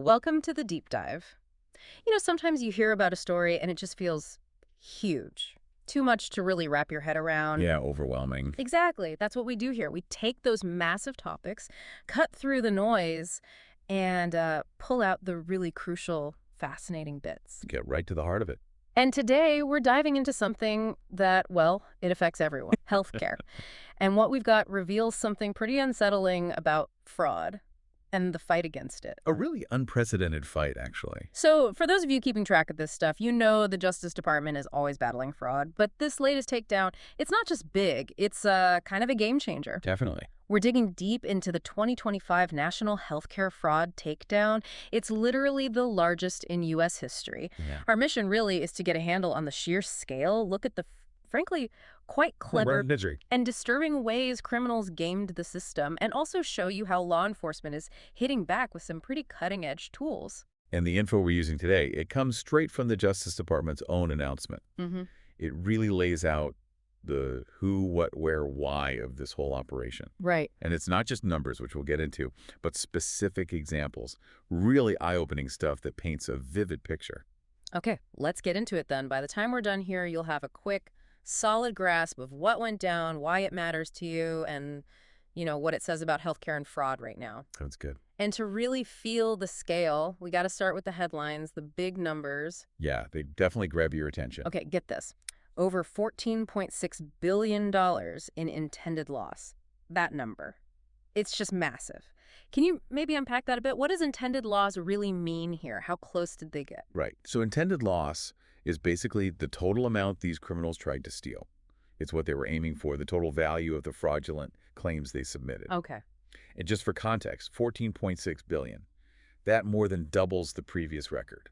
Welcome to the deep dive. Sometimes you hear about a story and it just feels huge. Too much to really wrap your head around. Yeah, overwhelming. Exactly. That's what we do here. We take those massive topics, cut through the noise, and pull out the really crucial, fascinating bits. Get right to the heart of it. And today we're diving into something that, well, it affects everyone, healthcare. And what we've got reveals something pretty unsettling about fraud and the fight against it. A really unprecedented fight, actually. So for those of you keeping track of this stuff, you know the Justice Department is always battling fraud. But this latest takedown, it's not just big, it's kind of a game changer. Definitely. We're digging deep into the 2025 National Healthcare Fraud Takedown. It's literally the largest in U.S. history. Yeah. Our mission really is to get a handle on the sheer scale, look at the, frankly, quite clever and disturbing ways criminals gamed the system, and also show you how law enforcement is hitting back with some pretty cutting-edge tools. And the info we're using today, it comes straight from the Justice Department's own announcement. It really lays out the who, what, where, why of this whole operation. Right. And it's not just numbers, which we'll get into, but specific examples. Really eye-opening stuff that paints a vivid picture. Okay, let's get into it then. By the time we're done here, you'll have a quick, solid grasp of what went down, why it matters to you, and, what it says about healthcare and fraud right now. Sounds good. And to really feel the scale, we got to start with the headlines, the big numbers. Yeah, they definitely grab your attention. Okay, get this. Over $14.6 billion in intended loss. That number. It's just massive. Can you maybe unpack that a bit? What does intended loss really mean here? How close did they get? Right. So intended loss is basically the total amount these criminals tried to steal. It's what they were aiming for, the total value of the fraudulent claims they submitted. Okay. And just for context, $14.6 billion. That more than doubles the previous record,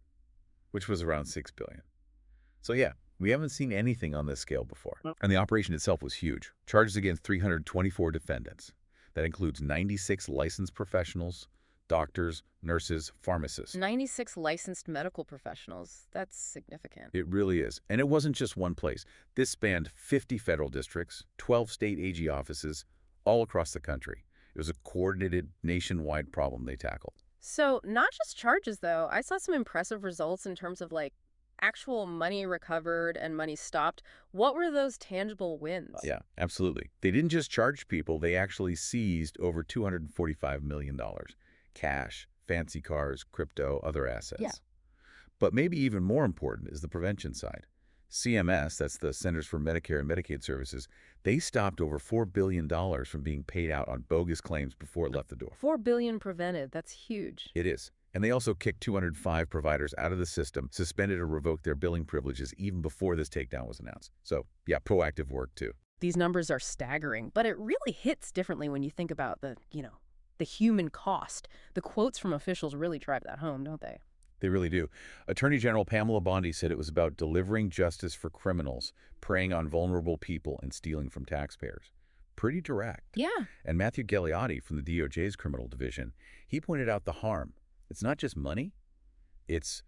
which was around $6 billion. So yeah, we haven't seen anything on this scale before. And the operation itself was huge. Charges against 324 defendants. That includes 96 licensed professionals, doctors, nurses, pharmacists. 96 licensed medical professionals. That's significant. It really is. And it wasn't just one place. This spanned 50 federal districts, 12 state AG offices, all across the country. It was a coordinated, nationwide problem they tackled. So not just charges, though. I saw some impressive results in terms of, actual money recovered and money stopped. What were those tangible wins? Yeah, absolutely. They didn't just charge people. They actually seized over $245 million. Cash, fancy cars, crypto, other assets. Yeah. But maybe even more important is the prevention side. CMS, that's the Centers for Medicare and Medicaid Services, they stopped over $4 billion from being paid out on bogus claims before it left the door. $4 billion prevented. That's huge. It is. And they also kicked 205 providers out of the system, suspended or revoked their billing privileges even before this takedown was announced. So, yeah, proactive work, too. These numbers are staggering, but it really hits differently when you think about the human cost. The quotes from officials really drive that home, don't they? They really do. Attorney General Pamela Bondi said it was about delivering justice for criminals, preying on vulnerable people, and stealing from taxpayers. Pretty direct. Yeah. And Matthew Galeotti from the DOJ's criminal division, he pointed out the harm. It's not just money. It's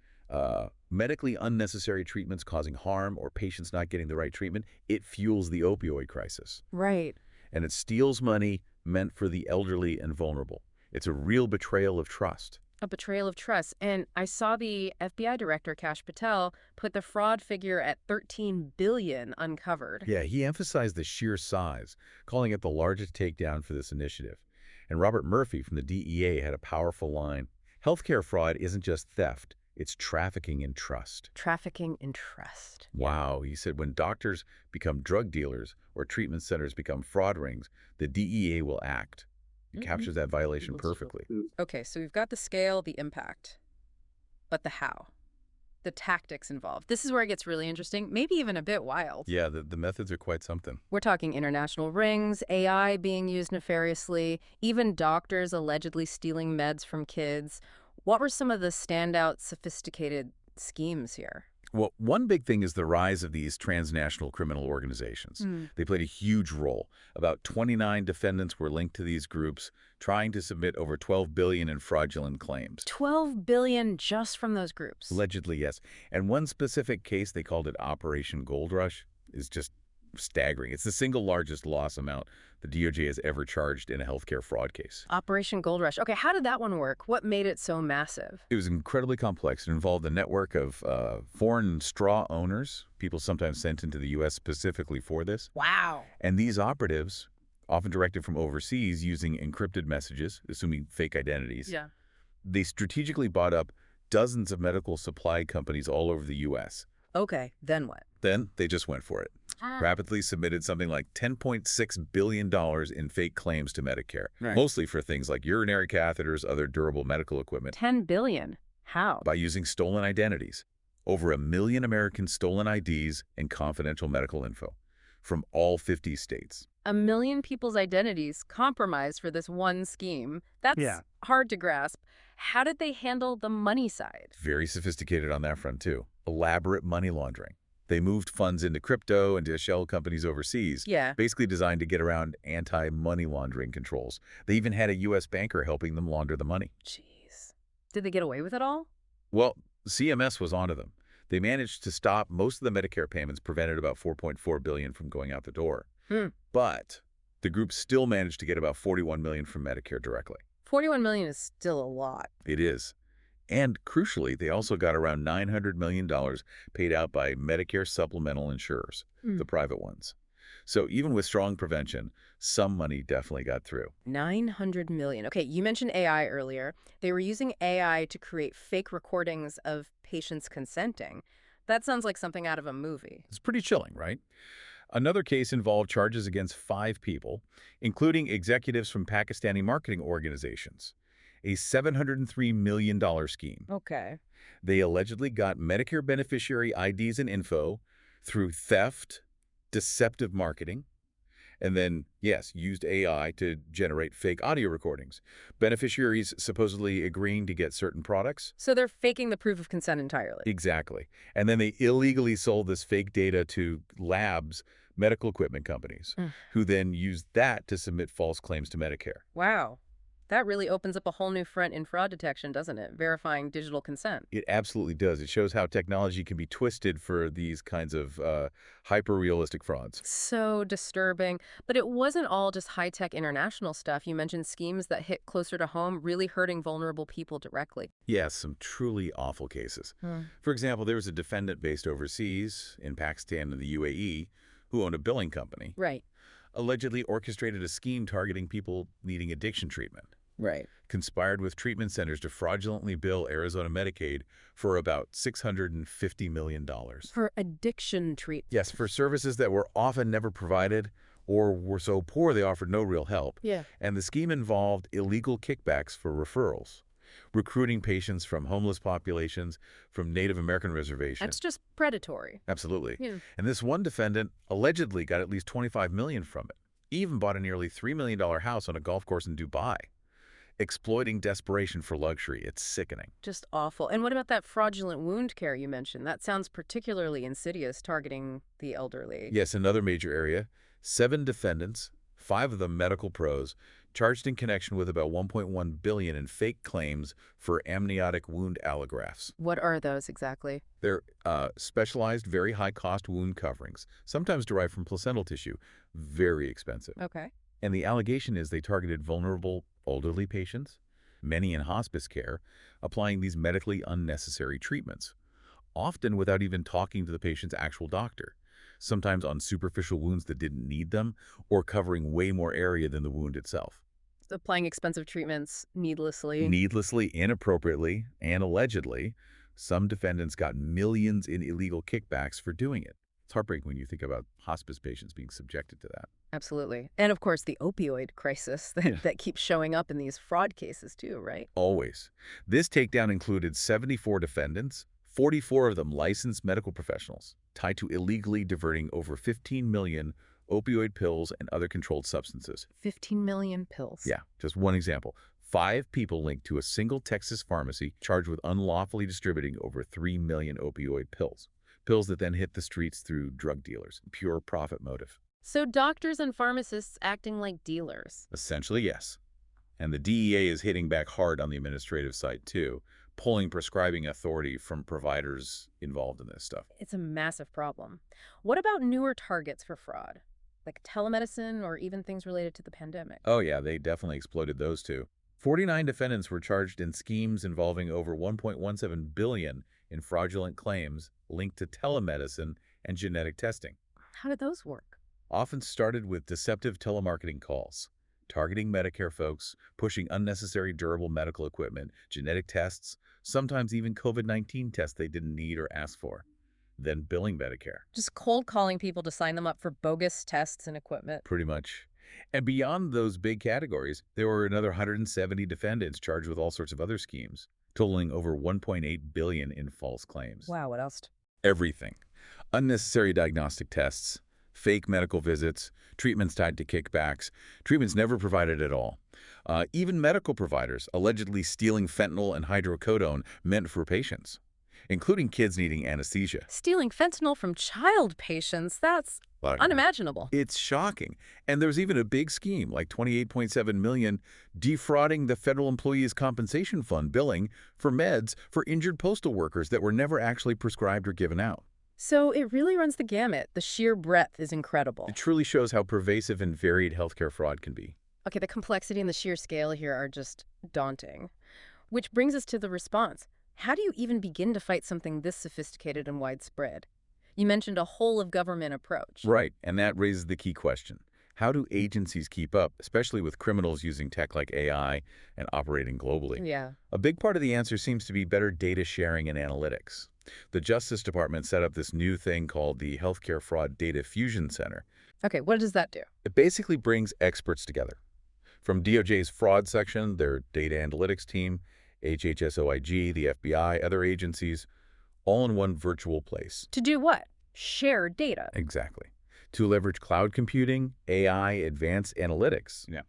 medically unnecessary treatments causing harm or patients not getting the right treatment. It fuels the opioid crisis. Right. And it steals money meant for the elderly and vulnerable. It's a real betrayal of trust. A betrayal of trust. And I saw the FBI director, Kash Patel, put the fraud figure at $13 billion uncovered. Yeah, he emphasized the sheer size, calling it the largest takedown for this initiative. And Robert Murphy from the DEA had a powerful line. Healthcare fraud isn't just theft, it's trafficking in trust. Trafficking in trust. Wow, he said when doctors become drug dealers or treatment centers become fraud rings, the DEA will act. It captures that violation perfectly. Okay, so we've got the scale, the impact, but the how, the tactics involved. This is where it gets really interesting, maybe even a bit wild. Yeah, the methods are quite something. We're talking international rings, AI being used nefariously, even doctors allegedly stealing meds from kids. What were some of the standout, sophisticated schemes here? Well, one big thing is the rise of these transnational criminal organizations. They played a huge role. About 29 defendants were linked to these groups, trying to submit over $12 billion in fraudulent claims. $12 billion just from those groups? Allegedly, yes. And one specific case, they called it Operation Gold Rush, is just staggering. It's the single largest loss amount the DOJ has ever charged in a healthcare fraud case. Operation Gold Rush. Okay, how did that one work? What made it so massive? It was incredibly complex. It involved a network of foreign straw owners, people sometimes sent into the U.S. specifically for this. Wow. And these operatives, often directed from overseas using encrypted messages, assuming fake identities, Yeah. they strategically bought up dozens of medical supply companies all over the U.S. Okay, then what? Then they just went for it. Rapidly submitted something like $10.6 billion in fake claims to Medicare, mostly for things like urinary catheters, other durable medical equipment. $10 billion. How? By using stolen identities. Over 1 million Americans stolen IDs and confidential medical info from all 50 states. 1 million people's identities compromised for this one scheme. That's hard to grasp. How did they handle the money side? Very sophisticated on that front, too. Elaborate money laundering. They moved funds into crypto and to shell companies overseas, basically designed to get around anti-money laundering controls. They even had a U.S. banker helping them launder the money. Jeez. Did they get away with it all? Well, CMS was onto them. They managed to stop most of the Medicare payments, prevented about $4.4 billion from going out the door. But the group still managed to get about $41 million from Medicare directly. $41 million is still a lot. It is. And crucially, they also got around $900 million paid out by Medicare supplemental insurers, the private ones. So even with strong prevention, some money definitely got through. $900 million. Okay, you mentioned AI earlier. They were using AI to create fake recordings of patients consenting. That sounds like something out of a movie. It's pretty chilling, right? Another case involved charges against 5 people, including executives from Pakistani marketing organizations. A $703 million scheme. Okay. They allegedly got Medicare beneficiary IDs and info through theft, deceptive marketing, and then, yes, used AI to generate fake audio recordings. Beneficiaries supposedly agreeing to get certain products. So they're faking the proof of consent entirely. Exactly. And then they illegally sold this fake data to labs, medical equipment companies, who then used that to submit false claims to Medicare. Wow. That really opens up a whole new front in fraud detection, doesn't it? Verifying digital consent. It absolutely does. It shows how technology can be twisted for these kinds of hyper-realistic frauds. So disturbing. But it wasn't all just high-tech international stuff. You mentioned schemes that hit closer to home, really hurting vulnerable people directly. Yes, some truly awful cases. For example, there was a defendant based overseas in Pakistan and the UAE who owned a billing company. Right. Allegedly orchestrated a scheme targeting people needing addiction treatment. Right. Conspired with treatment centers to fraudulently bill Arizona Medicaid for about $650 million. For addiction treatment. Yes, for services that were often never provided or were so poor they offered no real help. Yeah. And the scheme involved illegal kickbacks for referrals, recruiting patients from homeless populations, from Native American reservations. That's just predatory. Absolutely. Yeah. And this one defendant allegedly got at least $25 million from it, even bought a nearly $3 million house on a golf course in Dubai. Exploiting desperation for luxury. It's sickening. Just awful. And what about that fraudulent wound care you mentioned? That sounds particularly insidious, targeting the elderly. Yes, another major area. 7 defendants, 5 of them medical pros, charged in connection with about $1.1 billion in fake claims for amniotic wound allografts. What are those exactly? They're specialized, very high-cost wound coverings, sometimes derived from placental tissue, very expensive. Okay. And the allegation is they targeted vulnerable elderly patients, many in hospice care, applying these medically unnecessary treatments, often without even talking to the patient's actual doctor, sometimes on superficial wounds that didn't need them, or covering way more area than the wound itself. Applying expensive treatments needlessly. Needlessly, inappropriately, and allegedly, some defendants got millions in illegal kickbacks for doing it. It's heartbreaking when you think about hospice patients being subjected to that. Absolutely. And of course, the opioid crisis that keeps showing up in these fraud cases too, right? Always. This takedown included 74 defendants, 44 of them licensed medical professionals, tied to illegally diverting over 15 million opioid pills and other controlled substances. 15 million pills. Yeah, just one example. 5 people linked to a single Texas pharmacy charged with unlawfully distributing over 3 million opioid pills. Pills that then hit the streets through drug dealers. Pure profit motive. So doctors and pharmacists acting like dealers. Essentially, yes. And the DEA is hitting back hard on the administrative side, too, pulling prescribing authority from providers involved in this stuff. It's a massive problem. What about newer targets for fraud, like telemedicine or even things related to the pandemic? Oh yeah, they definitely exploited those too. 49 defendants were charged in schemes involving over 1.17 billion in fraudulent claims linked to telemedicine and genetic testing. How did those work? Often started with deceptive telemarketing calls, targeting Medicare folks, pushing unnecessary durable medical equipment, genetic tests, sometimes even COVID-19 tests they didn't need or ask for, then billing Medicare. Just cold calling people to sign them up for bogus tests and equipment. Pretty much. And beyond those big categories, there were another 170 defendants charged with all sorts of other schemes, totaling over 1.8 billion in false claims. Wow, what else? Everything. Unnecessary diagnostic tests, fake medical visits, treatments tied to kickbacks, treatments never provided at all. Even medical providers allegedly stealing fentanyl and hydrocodone meant for patients, including kids needing anesthesia. Stealing fentanyl from child patients, that's unimaginable. It's shocking. And there's even a big scheme, like 28.7 million, defrauding the Federal Employees Compensation Fund billing for meds for injured postal workers that were never actually prescribed or given out. So it really runs the gamut. The sheer breadth is incredible. It truly shows how pervasive and varied healthcare fraud can be. Okay, the complexity and the sheer scale here are just daunting. Which brings us to the response. How do you even begin to fight something this sophisticated and widespread? You mentioned a whole-of-government approach. Right, and that raises the key question. How do agencies keep up, especially with criminals using tech like AI and operating globally? Yeah. A big part of the answer seems to be better data sharing and analytics. The Justice Department set up this new thing called the Healthcare Fraud Data Fusion Center. Okay, what does that do? It basically brings experts together. From DOJ's fraud section, their data analytics team, HHS-OIG, the FBI, other agencies, all in one virtual place. To do what? Share data. Exactly. To leverage cloud computing, AI, advanced analytics. Yeah.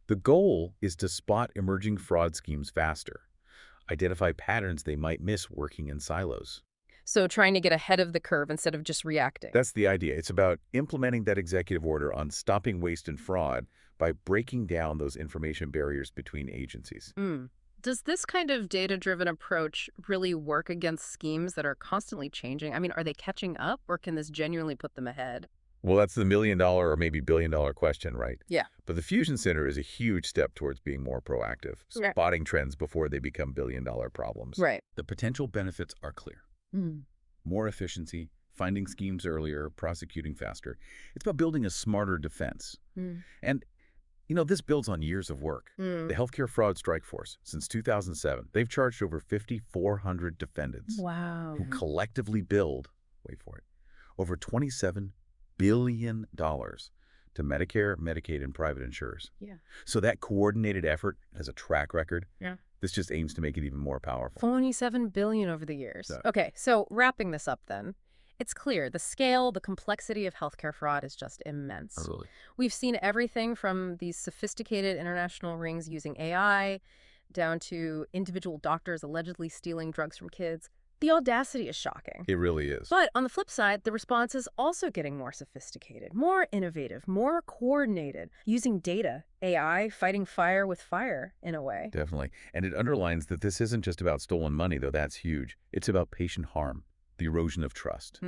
The goal is to spot emerging fraud schemes faster, identify patterns they might miss working in silos. So trying to get ahead of the curve instead of just reacting. That's the idea. It's about implementing that executive order on stopping waste and fraud by breaking down those information barriers between agencies. Does this kind of data-driven approach really work against schemes that are constantly changing? I mean, are they catching up, or can this genuinely put them ahead? Well, that's the million-dollar or maybe billion-dollar question, right? Yeah. But the Fusion Center is a huge step towards being more proactive, spotting trends before they become billion-dollar problems. Right. The potential benefits are clear. More efficiency, finding schemes earlier, prosecuting faster. It's about building a smarter defense. And you know, this builds on years of work. The Healthcare Fraud Strike Force, since 2007, they've charged over 5,400 defendants. Wow. Who collectively billed, wait for it, over $27 billion to Medicare, Medicaid, and private insurers. Yeah. So that coordinated effort has a track record. Yeah. This just aims to make it even more powerful. $27 billion over the years. Okay, so wrapping this up then. It's clear the scale, the complexity of healthcare fraud is just immense. Absolutely. We've seen everything from these sophisticated international rings using AI down to individual doctors allegedly stealing drugs from kids. The audacity is shocking. It really is. But on the flip side, the response is also getting more sophisticated, more innovative, more coordinated, using data, AI, fighting fire with fire in a way. Definitely. And it underlines that this isn't just about stolen money, though that's huge. It's about patient harm, the erosion of trust,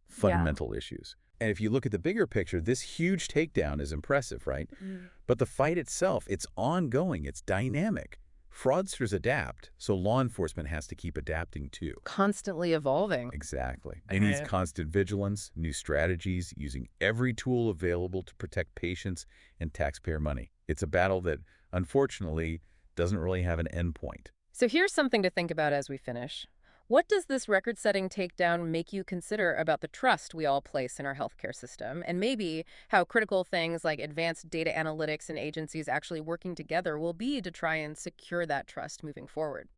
fundamental issues. And if you look at the bigger picture, this huge takedown is impressive, right? But the fight itself, it's ongoing, it's dynamic. Fraudsters adapt, so law enforcement has to keep adapting too. Constantly evolving. Exactly. It needs constant vigilance, new strategies, using every tool available to protect patients and taxpayer money. It's a battle that, unfortunately, doesn't really have an endpoint. So here's something to think about as we finish. What does this record-setting takedown make you consider about the trust we all place in our healthcare system, and maybe how critical things like advanced data analytics and agencies actually working together will be to try and secure that trust moving forward?